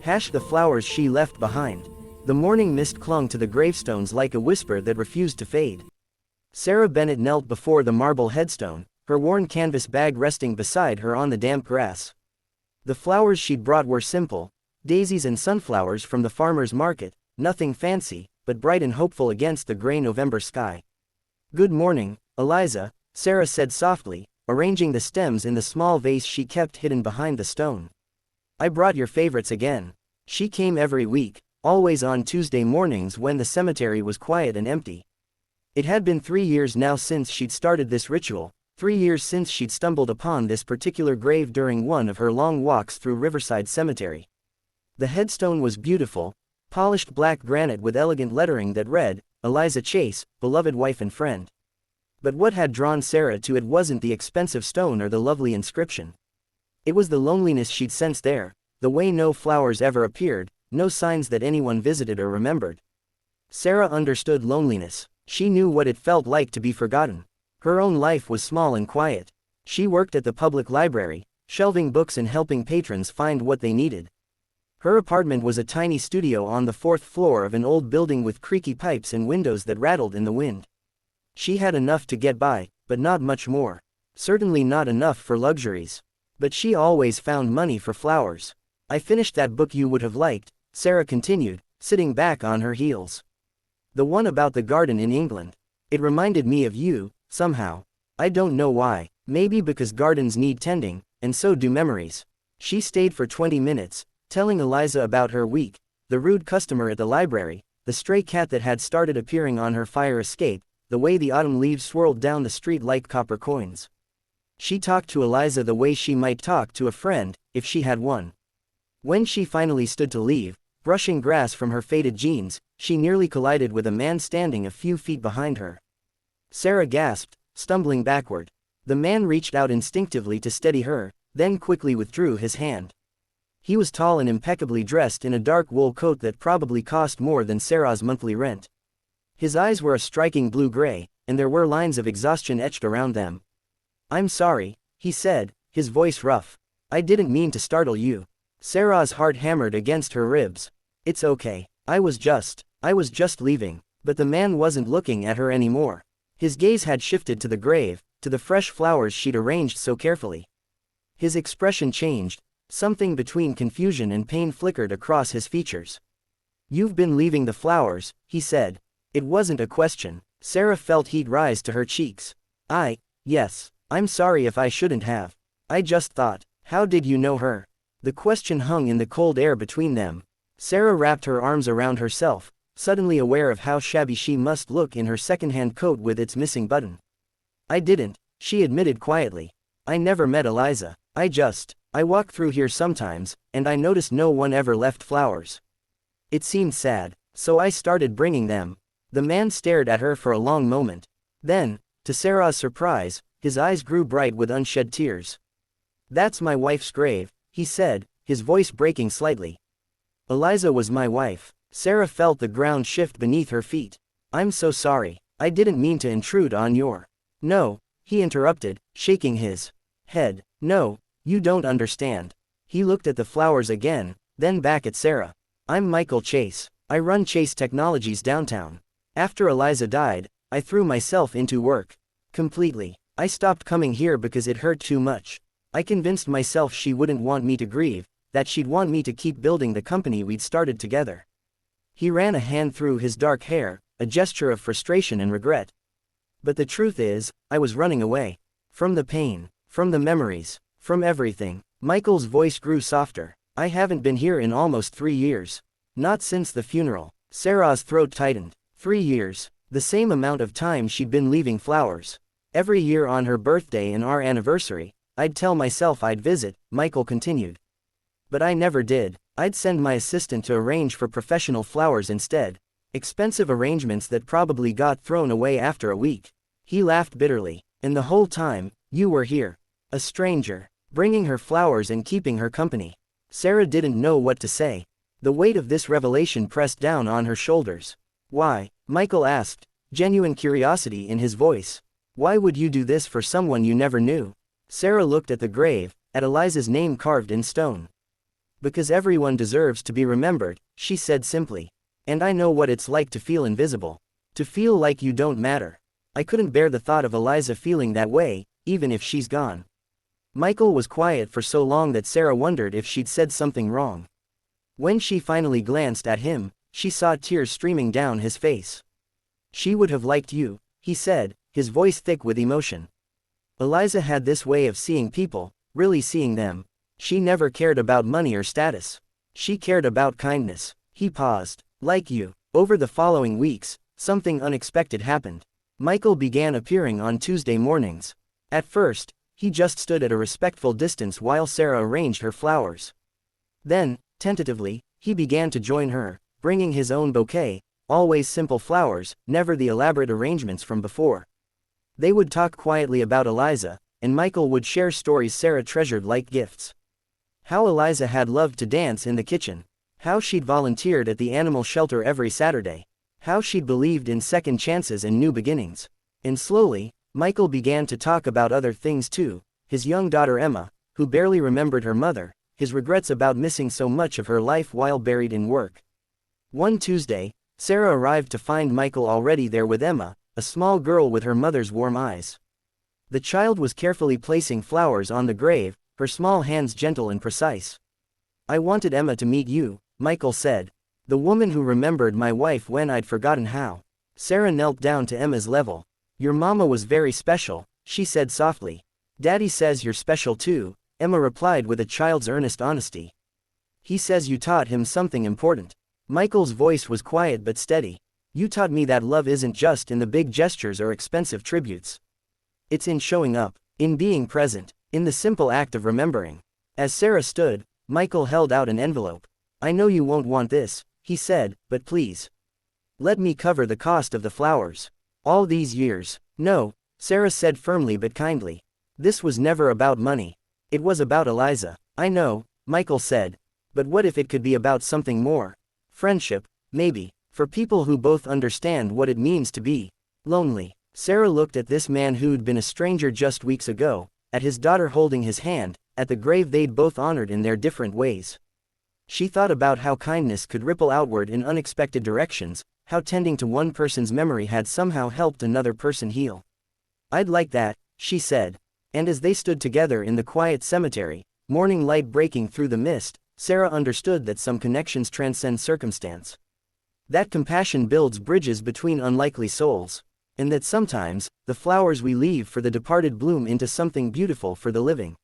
The flowers she left behind. The morning mist clung to the gravestones like a whisper that refused to fade. Sarah Bennett knelt before the marble headstone, her worn canvas bag resting beside her on the damp grass. The flowers she'd brought were simple, daisies and sunflowers from the farmer's market, nothing fancy, but bright and hopeful against the gray November sky. "Good morning, Eliza," Sarah said softly, arranging the stems in the small vase she kept hidden behind the stone. "I brought your favorites again." She came every week, always on Tuesday mornings when the cemetery was quiet and empty. It had been 3 years now since she'd started this ritual, 3 years since she'd stumbled upon this particular grave during one of her long walks through Riverside Cemetery. The headstone was beautiful, polished black granite with elegant lettering that read, "Eliza Chase, beloved wife and friend." But what had drawn Sarah to it wasn't the expensive stone or the lovely inscription. It was the loneliness she'd sensed there, the way no flowers ever appeared, no signs that anyone visited or remembered. Sarah understood loneliness. She knew what it felt like to be forgotten. Her own life was small and quiet. She worked at the public library, shelving books and helping patrons find what they needed. Her apartment was a tiny studio on the 4th floor of an old building with creaky pipes and windows that rattled in the wind. She had enough to get by, but not much more. Certainly not enough for luxuries. But she always found money for flowers. "I finished that book you would have liked," Sarah continued, sitting back on her heels. "The one about the garden in England. It reminded me of you, somehow. I don't know why, maybe because gardens need tending, and so do memories." She stayed for 20 minutes, telling Eliza about her week, the rude customer at the library, the stray cat that had started appearing on her fire escape, the way the autumn leaves swirled down the street like copper coins. She talked to Eliza the way she might talk to a friend, if she had one. When she finally stood to leave, brushing grass from her faded jeans, she nearly collided with a man standing a few feet behind her. Sarah gasped, stumbling backward. The man reached out instinctively to steady her, then quickly withdrew his hand. He was tall and impeccably dressed in a dark wool coat that probably cost more than Sarah's monthly rent. His eyes were a striking blue-gray, and there were lines of exhaustion etched around them. "I'm sorry," he said, his voice rough. "I didn't mean to startle you." Sarah's heart hammered against her ribs. "It's okay. I was just leaving." But the man wasn't looking at her anymore. His gaze had shifted to the grave, to the fresh flowers she'd arranged so carefully. His expression changed. Something between confusion and pain flickered across his features. "You've been leaving the flowers," he said. It wasn't a question. Sarah felt heat rise to her cheeks. Yes. I'm sorry if I shouldn't have. I just thought." "How did you know her?" The question hung in the cold air between them. Sarah wrapped her arms around herself, suddenly aware of how shabby she must look in her second-hand coat with its missing button. "I didn't," she admitted quietly. "I never met Eliza. I walk through here sometimes, and I noticed no one ever left flowers. It seemed sad, so I started bringing them." The man stared at her for a long moment. Then, to Sarah's surprise, his eyes grew bright with unshed tears. "That's my wife's grave," he said, his voice breaking slightly. "Eliza was my wife." Sarah felt the ground shift beneath her feet. "I'm so sorry. I didn't mean to intrude on your—" "No," he interrupted, shaking his head. "No, you don't understand." He looked at the flowers again, then back at Sarah. "I'm Michael Chase. I run Chase Technologies downtown. After Eliza died, I threw myself into work. Completely. I stopped coming here because it hurt too much. I convinced myself she wouldn't want me to grieve, that she'd want me to keep building the company we'd started together." He ran a hand through his dark hair, a gesture of frustration and regret. "But the truth is, I was running away. From the pain, from the memories, from everything." Michael's voice grew softer. "I haven't been here in almost 3 years. Not since the funeral." Sarah's throat tightened. 3 years. The same amount of time she'd been leaving flowers. "Every year on her birthday and our anniversary, I'd tell myself I'd visit," Michael continued. "But I never did. I'd send my assistant to arrange for professional flowers instead. Expensive arrangements that probably got thrown away after a week." He laughed bitterly. "And the whole time, you were here. A stranger, bringing her flowers and keeping her company." Sarah didn't know what to say. The weight of this revelation pressed down on her shoulders. "Why?" Michael asked, genuine curiosity in his voice. "Why would you do this for someone you never knew?" Sarah looked at the grave, at Eliza's name carved in stone. Because everyone deserves to be remembered, she said simply. And I know what it's like to feel invisible. To feel like you don't matter. I couldn't bear the thought of Eliza feeling that way, even if she's gone. Michael was quiet for so long that Sarah wondered if she'd said something wrong. When she finally glanced at him, she saw tears streaming down his face. She would have liked you, he said, his voice thick with emotion. Eliza had this way of seeing people, really seeing them. She never cared about money or status. She cared about kindness. He paused. Like you. Over the following weeks, something unexpected happened. Michael began appearing on Tuesday mornings. At first, he just stood at a respectful distance while Sarah arranged her flowers. Then, tentatively, he began to join her, bringing his own bouquet, always simple flowers, never the elaborate arrangements from before. They would talk quietly about Eliza, and Michael would share stories Sarah treasured like gifts. How Eliza had loved to dance in the kitchen. How she'd volunteered at the animal shelter every Saturday. How she'd believed in second chances and new beginnings. And slowly, Michael began to talk about other things too, his young daughter Emma, who barely remembered her mother, his regrets about missing so much of her life while buried in work. One Tuesday, Sarah arrived to find Michael already there with Emma, a small girl with her mother's warm eyes. The child was carefully placing flowers on the grave, her small hands gentle and precise. I wanted Emma to meet you, Michael said. The woman who remembered my wife when I'd forgotten how. Sarah knelt down to Emma's level. Your mama was very special, she said softly. Daddy says you're special too, Emma replied with a child's earnest honesty. He says you taught him something important. Michael's voice was quiet but steady. You taught me that love isn't just in the big gestures or expensive tributes. It's in showing up, in being present, in the simple act of remembering. As Sarah stood, Michael held out an envelope. I know you won't want this, he said, but please. Let me cover the cost of the flowers. All these years. No, Sarah said firmly but kindly. This was never about money. It was about Eliza. I know, Michael said. But what if it could be about something more? Friendship, maybe, for people who both understand what it means to be lonely. Sarah looked at this man who'd been a stranger just weeks ago, at his daughter holding his hand, at the grave they'd both honored in their different ways. She thought about how kindness could ripple outward in unexpected directions, how tending to one person's memory had somehow helped another person heal. I'd like that, she said. And as they stood together in the quiet cemetery, morning light breaking through the mist, Sarah understood that some connections transcend circumstance. That compassion builds bridges between unlikely souls. And that sometimes, the flowers we leave for the departed bloom into something beautiful for the living.